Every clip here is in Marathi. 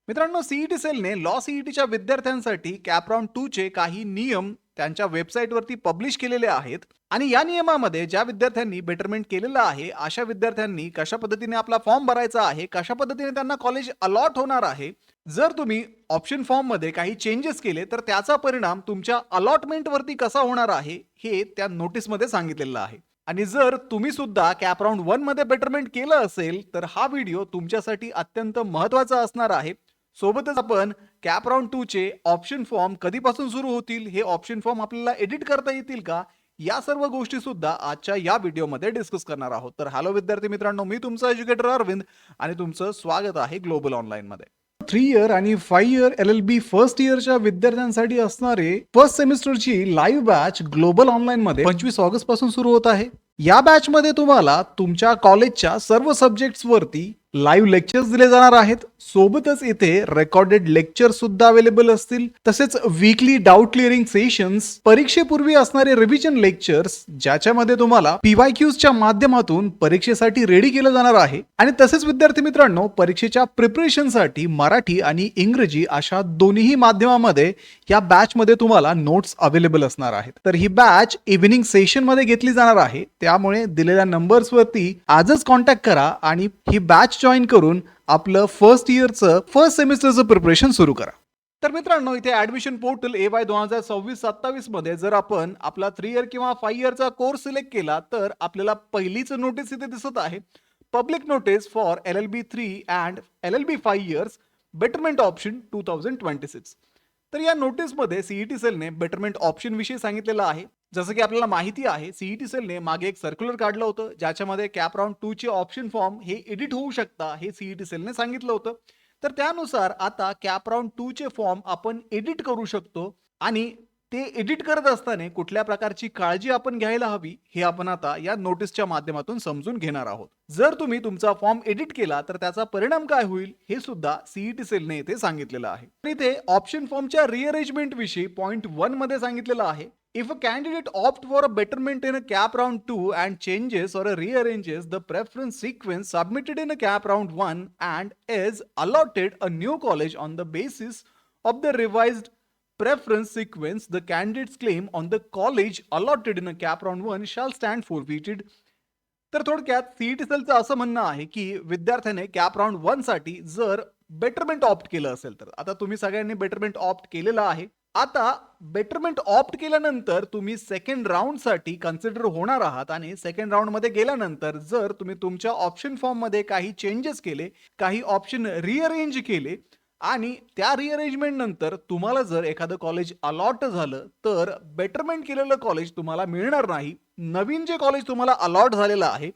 मित्रांनो, सीईटी सेलने लॉ सीईटीच्या विद्यार्थ्यांसाठी कॅपराउंड 2 चे काही नियम त्यांच्या वेबसाईटवरती पब्लिश केलेले आहेत आणि या नियमामध्ये ज्या विद्यार्थ्यांनी बेटरमेंट केलेलं आहे अशा विद्यार्थ्यांनी कशा पद्धतीने आपला फॉर्म भरायचा आहे, कशा पद्धतीने त्यांना कॉलेज अलॉट होणार आहे, जर तुम्ही ऑप्शन फॉर्म मध्ये काही चेंजेस केले तर त्याचा परिणाम तुमच्या अलॉटमेंट वरती कसा होणार आहे हे त्या नोटीस मध्ये सांगितलेलं आहे. आणि जर तुम्ही सुद्धा कॅपराउंड 1 मध्ये बेटरमेंट केलं असेल तर हा व्हिडिओ तुमच्यासाठी अत्यंत महत्त्वाचा असणार आहे. सोबतच आपण कॅपराउंड 2 चे ऑप्शन फॉर्म कधीपासून सुरू होतील, हे ऑप्शन फॉर्म आपल्याला एडिट करता येतील का, या सर्व गोष्टी सुद्धा आजच्या या व्हिडिओमध्ये डिस्कस करणार आहोत. तर हॅलो विद्यार्थी मित्रांनो, मी तुमचा एज्युकेटर अरविंद आणि तुमचं स्वागत आहे ग्लोबल ऑनलाईन मध्ये. 3 इयर आणि 5 इयर LLB फर्स्ट इयरच्या विद्यार्थ्यांसाठी असणारे फर्स्ट सेमिस्टरची लाईव्ह बॅच ग्लोबल ऑनलाईन मध्ये 25 ऑगस्ट पासून सुरू होत आहे. या बॅच मध्ये तुम्हाला तुमच्या कॉलेजच्या सर्व सब्जेक्ट्स वरती लाईव्ह लेक्चर्स दिले जाणार आहेत. सोबतच इथे रेकॉर्डेड लेक्चर सुद्धा अवेलेबल असतील. तसेच वीकली डाऊट क्लिअरिंग सेशन्स, परीक्षेपूर्वी असणारे रिव्हिजन लेक्चर्स ज्याच्यामध्ये तुम्हाला PYQs च्या माध्यमातून परीक्षेसाठी रेडी केलं जाणार आहे. आणि तसेच विद्यार्थी मित्रांनो, परीक्षेच्या प्रिपरेशनसाठी मराठी आणि इंग्रजी अशा दोन्ही माध्यमामध्ये या बॅच मध्ये तुम्हाला नोट्स अवेलेबल असणार आहेत. तर ही बॅच इव्हिनिंग सेशन मध्ये घेतली जाणार आहे. त्यामुळे दिलेल्या नंबर्स वरती आजच कॉन्टॅक्ट करा आणि ही बॅच जॉईन करून आपलं फर्स्ट सेमिस्टरचं प्रिपरेशन सुरू करा. तर मित्रांनो, इथे ऍडमिशन पोर्टल AY 2026-27 मध्ये जर आपण आपला 3 इयर किंवा 5 इयरचा कोर्स सिलेक्ट केला तर आपल्याला पहिलीच नोटीस इथे दिसत आहे, public notice for LLB 3 and LLB 5 years betterment option 2026. तर या नोटीसमध्ये सीईटी सेलने बेटरमेंट ऑप्शन विषयी सांगितलेलं आहे. जसं की आपल्याला माहिती आहे, सीईटी सेलने मागे एक सर्क्युलर काढलं होतं ज्याच्यामध्ये कॅपराउंड 2 चे ऑप्शन फॉर्म हे एडिट होऊ शकता हे सीईटी सेलने सांगितलं होतं. तर त्यानुसार आता कॅपराउंड 2 चे फॉर्म आपण एडिट करू शकतो आणि ते एडिट करत असताना कुठल्या प्रकारची काळजी आपण घ्यायला हवी हे आपण आता या नोटीसच्या माध्यमातून समजून घेणार आहोत. जर तुम्ही तुमचा फॉर्म एडिट केला तर त्याचा परिणाम काय होईल हे सुद्धा सीईटी सेलने इथे सांगितलेलं आहे. तर इथे ऑप्शन फॉर्मच्या रिअरेंजमेंट विषयी पॉइंट 1 मध्ये सांगितलेलं आहे, if a candidate opt for a betterment in a cap round 2 and changes or rearranges the preference sequence submitted in a cap round 1 and is allotted a new college on the basis of the revised preference sequence, the candidate's claim on the college allotted in a cap round 1 shall stand forfeited. तर थोडक्यात सीईटी सेलचं असं म्हणणं आहे की विद्यार्थ्याने कॅप राऊंड 1 साठी जर बेटरमेंट ऑप्ट केलं असेल तर, आता तुम्ही सगळ्यांनी बेटरमेंट ऑप्ट केलेलं आहे, आता बेटरमेंट ऑप्ट केल्यानंतर तुम्ही सेकंड राऊंड साठी कन्सिडर होणार आहात आणि सेकंड राऊंड मध्ये गेल्यानंतर जर तुम्ही तुमच्या ऑप्शन फॉर्म मध्ये काही चेंजेस केले, काही ऑप्शन रिअरेंज केले आणि त्या रिअरेंजमेंट नंतर तुम्हाला जर एखादं कॉलेज अलॉट झालं तर बेटरमेंट केलेलं कॉलेज तुम्हाला मिळणार नाही. नवीन जे कॉलेज तुम्हाला अलॉट झालेलं आहे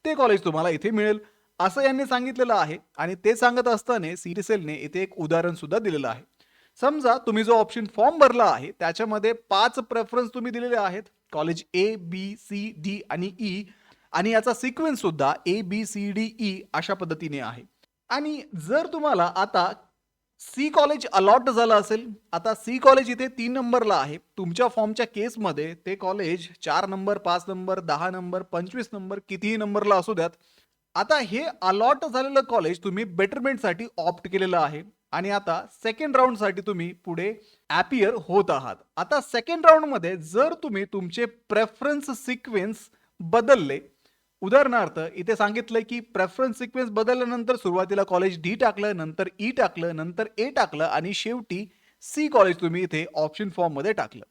ते कॉलेज तुम्हाला इथे मिळेल असं यांनी सांगितलेलं आहे. आणि ते सांगत असताना सीईटी सेलने इथे एक उदाहरण सुद्धा दिलेलं आहे. समजा तुम्ही जो ऑप्शन फॉर्म भरला आहे त्याच्यामध्ये 5 प्रेफरन्स तुम्ही दिलेले आहेत, कॉलेज ABCD आणि E, आणि याचा सिक्वेन्स सुद्धा ABCDE अशा पद्धतीने आहे. आणि जर तुम्हाला आता C कॉलेज अलॉट झालं असेल, आता C कॉलेज इथे 3 नंबरला आहे, तुमच्या फॉर्मच्या केसमध्ये ते college 4 number, 5 number, 10 number, 25 number, कितीही नंबरला असू द्यात. आता हे अलॉट झालेलं कॉलेज तुम्ही बेटरमेंटसाठी ऑप्ट केलेलं आहे आणि आता सेकंड राऊंड साठी तुम्ही पुढे अपियर होत आहात. आता सेकंड राऊंड मध्ये जर तुम्ही तुमचे प्रेफरन्स सिक्वेन्स बदलले, उदाहरणार्थ इथे सांगितलंय की प्रेफरन्स सिक्वेन्स बदलल्यानंतर सुरुवातीला कॉलेज D टाकलं, नंतर E टाकलं, नंतर A टाकलं आणि शेवटी C कॉलेज तुम्ही इथे ऑप्शन फॉर्म मध्ये टाकलं.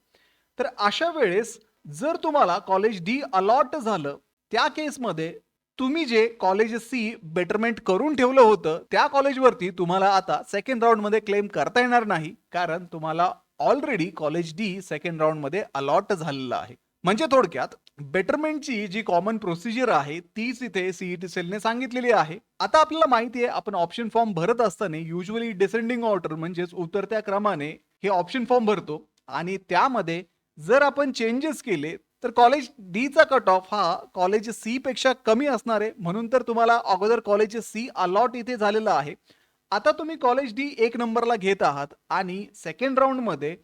तर अशा वेळेस जर तुम्हाला कॉलेज D अलॉट झालं, त्या केसमध्ये तुम्ही जे कॉलेज C बेटरमेंट करून ठेवलं होतं त्या कॉलेजवरती तुम्हाला आता सेकंड राऊंड मध्ये क्लेम करता येणार नाही, कारण तुम्हाला already college D second round मध्ये अलॉट झालेलं आहे. म्हणजे थोडक्यात बेटरमेंटची जी कॉमन प्रोसिजर आहे तीच इथे सीईटी सेलने सांगितलेली आहे. आता आपल्याला माहिती आहे, आपण ऑप्शन फॉर्म भरत असताना युजली डिसेंडिंग ऑर्डर म्हणजेच उतरत्या क्रमाने हे ऑप्शन फॉर्म भरतो आणि त्यामध्ये जर आपण चेंजेस केले तर कॉलेज D चा कट ऑफ हा कॉलेज C पेक्षा कमी असणार आहे, म्हणून तर तुम्हाला अगोदर कॉलेज C अलॉट इथे झालेलं आहे. आता तुम्ही कॉलेज D 1 नंबरला घेत आहात आणि सेकंड राऊंड मध्ये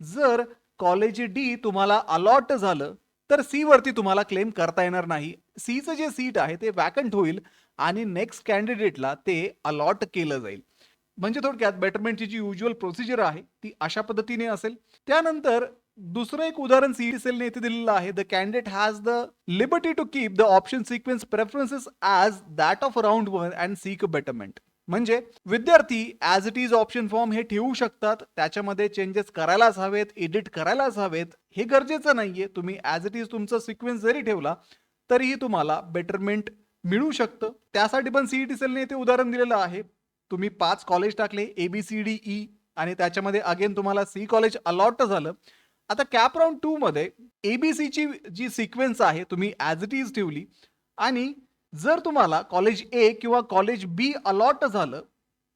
जर कॉलेज D तुम्हाला अलॉट झालं तर C वरती तुम्हाला क्लेम करता येणार नाही. C चं जे सीट आहे ते वॅकंट होईल आणि नेक्स्ट कॅन्डिडेटला ते अलॉट केलं जाईल. म्हणजे थोडक्यात बेटरमेंटची जी युज्युअल प्रोसिजर आहे ती अशा पद्धतीने असेल. त्यानंतर दुसरं एक उदाहरण सीईटी सेलने इथे दिलेलं आहे. The candidate has the liberty to keep the option sequence preferences as that of round 1 and seek betterment. म्हणजे विद्यार्थी as it is option form हे ठेवू शकतात. त्याच्यामध्ये चेंजेस करायलाच हवेत, एडिट करायलाच हवेत, हे गरजेचं नाहीये. तुम्ही ॲज इट इज तुमचा सिक्वेन्स जरी ठेवला तरीही तुम्हाला बेटरमेंट मिळू शकतं. त्यासाठी पण सीईटी सेलने इथे उदाहरण दिलेलं आहे. तुम्ही 5 कॉलेज टाकले ABCDE आणि त्याच्यामध्ये अगेन तुम्हाला सी कॉलेज अलॉट झालं. आता कॅप राउंड 2 मध्ये ABCची जी सिक्वेन्स आहे तुम्ही ॲज इट इज ठेवली आणि जर तुम्हाला कॉलेज A किंवा कॉलेज B अलॉट झालं,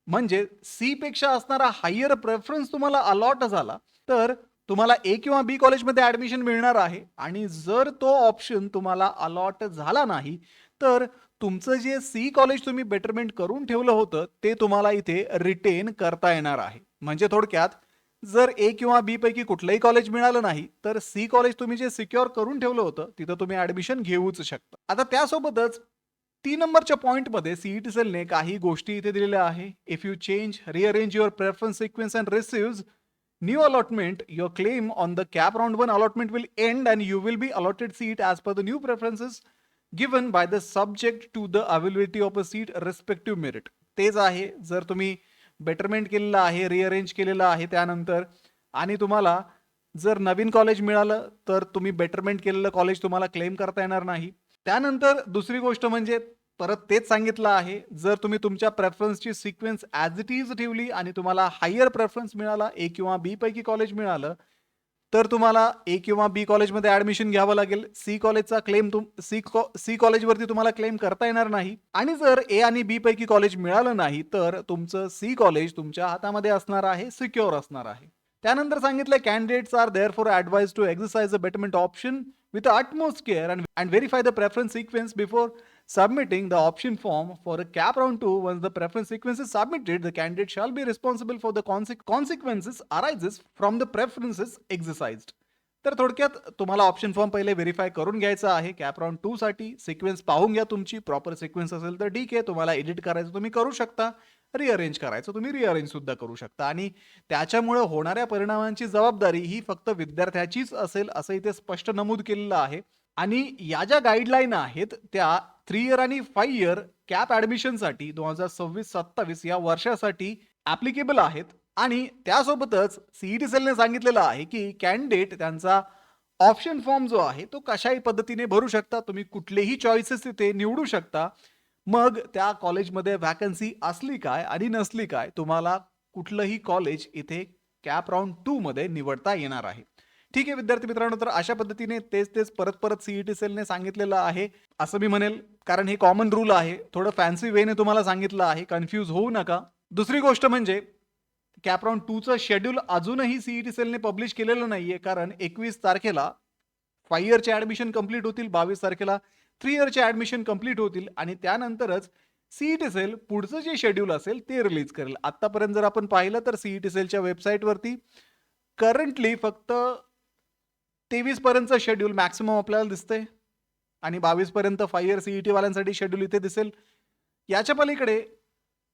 म्हणजे सी पेक्षा असणारा हायर प्रेफरन्स तुम्हाला अलॉट झाला, तर तुम्हाला A किंवा B कॉलेजमध्ये ऍडमिशन मिळणार आहे. आणि जर तो ऑप्शन तुम्हाला अलॉट झाला नाही, तर तुमचं जे सी कॉलेज तुम्ही बेटरमेंट करून ठेवलं होतं ते तुम्हाला इथे रिटेन करता येणार आहे. म्हणजे थोडक्यात जर A किंवा B पैकी कुठलंही कॉलेज मिळालं नाही, तर सी कॉलेज तुम्ही जे सिक्युअर करून ठेवलं होतं तिथं तुम्ही ऍडमिशन घेऊच शकता. आता त्यासोबतच 3 नंबरच्या पॉइंटमध्ये सीईटी सेलने काही गोष्टी इथे दिलेल्या आहे. If you change rearrange your preference sequence and receive new allotment, your claim on the CAP round 1 allotment will end and you will be allotted seat as per the new preferences given by the subject to the availability of a seat respective merit. तेच आहे, जर तुम्ही बेटरमेंट केलेलं आहे, रिअरेंज केलेलं आहे त्यानंतर, आणि तुम्हाला जर नवीन कॉलेज मिळालं तर तुम्ही बेटरमेंट केलेलं कॉलेज तुम्हाला क्लेम करता येणार नाही. त्यानंतर दुसरी गोष्ट म्हणजे परत तेच सांगितलं आहे, जर तुम्ही तुमच्या प्रेफरन्सची सिक्वेन्स ॲज इट इज ठेवली आणि तुम्हाला हायर प्रेफरन्स मिळाला, A किंवा B पैकी कॉलेज मिळालं, तर तुम्हाला A किंवा B कॉलेजमध्ये ऍडमिशन घ्यावं लागेल. सी कॉलेजचा क्लेम सी कॉलेजवरती तुम्हाला क्लेम करता येणार नाही. आणि जर A आणि B पैकी कॉलेज मिळालं नाही, तर तुमचं सी कॉलेज तुमच्या हातामध्ये असणार आहे, सिक्युअर असणार आहे. त्यानंतर सांगितलं, candidates are therefore advised to exercise the betterment option with utmost care and verify the preference sequence before submitting the option form for a cap round 2. Once the preference sequence is submitted, the candidate shall be responsible for the consequences arises from the preferences exercised. तर थोडक्यात तुम्हाला ऑप्शन फॉर्म पहिले व्हेरीफाय करून घ्यायचा आहे. कॅप राउंड 2 साठी सिक्वेन्स पाहून घ्या, तुमची प्रॉपर सिक्वेन्स असेल तर ठीक आहे, तुम्हाला एडिट करायचं तुम्ही करू शकता, रिअरेंज करायचं तुम्ही रिअरेंज सुद्धा करू शकता. आणि त्याच्यामुळे होणाऱ्या परिणामांची जबाबदारी ही फक्त विद्यार्थ्याचीच असेल असं इथे स्पष्ट नमूद केलेलं आहे. आणि या ज्या गाईडलाईन आहेत त्या 3 इयर आणि 5 इयर कॅप ऍडमिशनसाठी 2026-27 या वर्षासाठी ऍप्लिकेबल आहेत. आणि त्यासोबतच सीईटी सेलने सांगितलेलं आहे की कॅन्डिडेट त्यांचा ऑप्शन फॉर्म जो आहे तो कशाही पद्धतीने भरू शकता. तुम्ही कुठलेही चॉईसेस तिथे निवडू शकता. मग त्या कॉलेजमध्ये व्हॅकन्सी असली काय आणि नसली काय, तुम्हाला कुठलंही कॉलेज इथे कॅप राउंड 2 मध्ये निवडता येणार आहे. ठीक आहे विद्यार्थी मित्रांनो, तर अशा पद्धतीने तेच परत सीईटी सेलने सांगितलेलं आहे असं मी म्हणेल, कारण हे कॉमन रूल आहे. थोडं फॅन्सी वेने तुम्हाला सांगितलं आहे, कन्फ्यूज होऊ नका. दुसरी गोष्ट म्हणजे कॅप राउंड 2चं शेड्यूल अजूनही सीईटी सेलने पब्लिश केलेलं नाहीये, कारण 21 तारखेला 5 इयरचे ऍडमिशन कंप्लीट होतील, 22 तारखेला 3 इयरचे ऍडमिशन कंप्लीट होतील आणि त्यानंतरच सीईटी सेल पुढचं जे शेड्यूल असेल ते रिलीज करेल. आतापर्यंत जर आपण पाहिलं तर सीईटी सेलच्या वेबसाईटवरती करंटली फक्त 23 पर्यंतचं शेड्यूल मॅक्सिमम आपल्याला दिसतंय आणि 22 पर्यंत 5 इयर सीईटी वाल्यांसाठी शेड्यूल इथे दिसेल. याच्या पलीकडे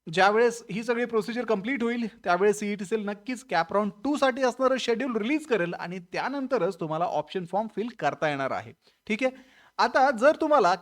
ज्यावेळेस ही सगळी प्रोसिजर कंप्लीट होईल त्यावेळेस सीईटी सेल नक्कीच कॅप राउंड 2 साठी असणारं शेड्यूल रिलीज करेल आणि त्यानंतरच तुम्हाला ऑप्शन फॉर्म फिल करता येणार आहे. ठीक आहे. आता जर तुम्हाला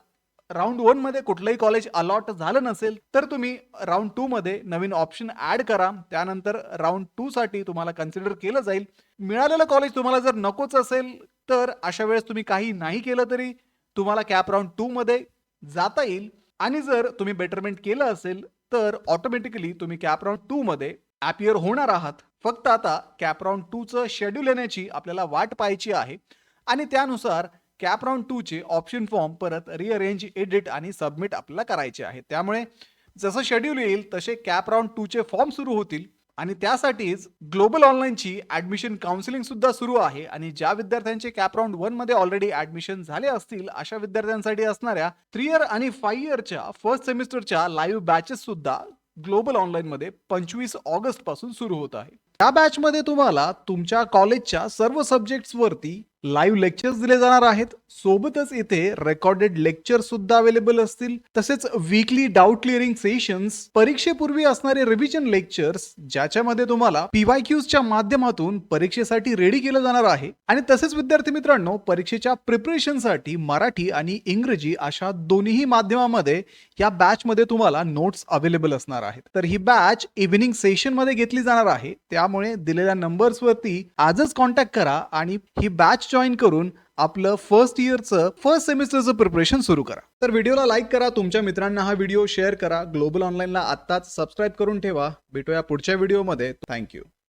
राऊंड 1 मध्ये कुठलंही कॉलेज अलॉट झालं नसेल तर तुम्ही राऊंड 2 मध्ये नवीन ऑप्शन ऍड करा. त्यानंतर राऊंड 2 साठी तुम्हाला कन्सिडर केलं जाईल. मिळालेलं कॉलेज तुम्हाला जर नकोच असेल तर अशा वेळेस तुम्ही काही नाही केलं तरी तुम्हाला कॅप राऊंड 2 मध्ये जाता येईल. आणि जर तुम्ही बेटरमेंट केलं असेल तर ऑटोमॅटिकली तुम्ही कॅप राऊंड 2 मध्ये अपीयर होणार आहात. फक्त आता कॅप राऊंड 2चं शेड्यूल येण्याची आपल्याला वाट पाहायची आहे आणि त्यानुसार कॅप राऊंड 2 चे ऑप्शन फॉर्म परत रिअरेंज, एडिट आणि सबमिट आपल्याला करायचे आहे. त्यामुळे जसं शेड्यूल येईल तसे कॅप राऊंड 2 चे फॉर्म सुरू होतील आणि त्यासाठीच ग्लोबल ऑनलाईनची ऍडमिशन काउन्सिलिंग सुद्धा सुरू आहे. आणि ज्या विद्यार्थ्यांचे कॅप राऊंड 1 मध्ये ऑलरेडी ऍडमिशन झाले असतील अशा विद्यार्थ्यांसाठी असणाऱ्या 3 इयर आणि 5 इयरच्या फर्स्ट सेमिस्टरच्या लाईव्ह बॅचेस सुद्धा ग्लोबल ऑनलाईन मध्ये 25 ऑगस्ट पासून सुरू होत आहे. या बॅच मध्ये तुम्हाला तुमच्या कॉलेजच्या सर्व सब्जेक्ट्स वरती लाईव्ह लेक्चर्स दिले जाणार आहेत. सोबतच इथे रेकॉर्डेड लेक्चर सुद्धा अवेलेबल असतील. तसेच वीकली डाऊट क्लिअरिंग सेशन्स, परीक्षेपूर्वी असणारे रिव्हिजन लेक्चर्स ज्याच्यामध्ये तुम्हाला पीवायक्यूजच्या माध्यमातून परीक्षेसाठी रेडी केलं जाणार आहे. आणि तसेच विद्यार्थी मित्रांनो, परीक्षेच्या प्रिपरेशनसाठी मराठी आणि इंग्रजी अशा दोन्ही माध्यमामध्ये या बॅच मध्ये तुम्हाला नोट्स अवेलेबल असणार आहेत. तर ही बॅच इव्हिनिंग सेशन मध्ये घेतली जाणार आहे. त्यामुळे दिलेल्या नंबर्स वरती आजच कॉन्टॅक्ट करा आणि ही बॅच जॉईन करून आपलं फर्स्ट सेमिस्टरचं प्रिपरेशन सुरू करा. तर व्हिडिओला लाईक करा, तुमच्या मित्रांना हा व्हिडिओ शेअर करा, ग्लोबल ऑनलाईनला आत्ताच सबस्क्राईब करून ठेवा. भेटूया पुढच्या व्हिडिओमध्ये. थँक्यू.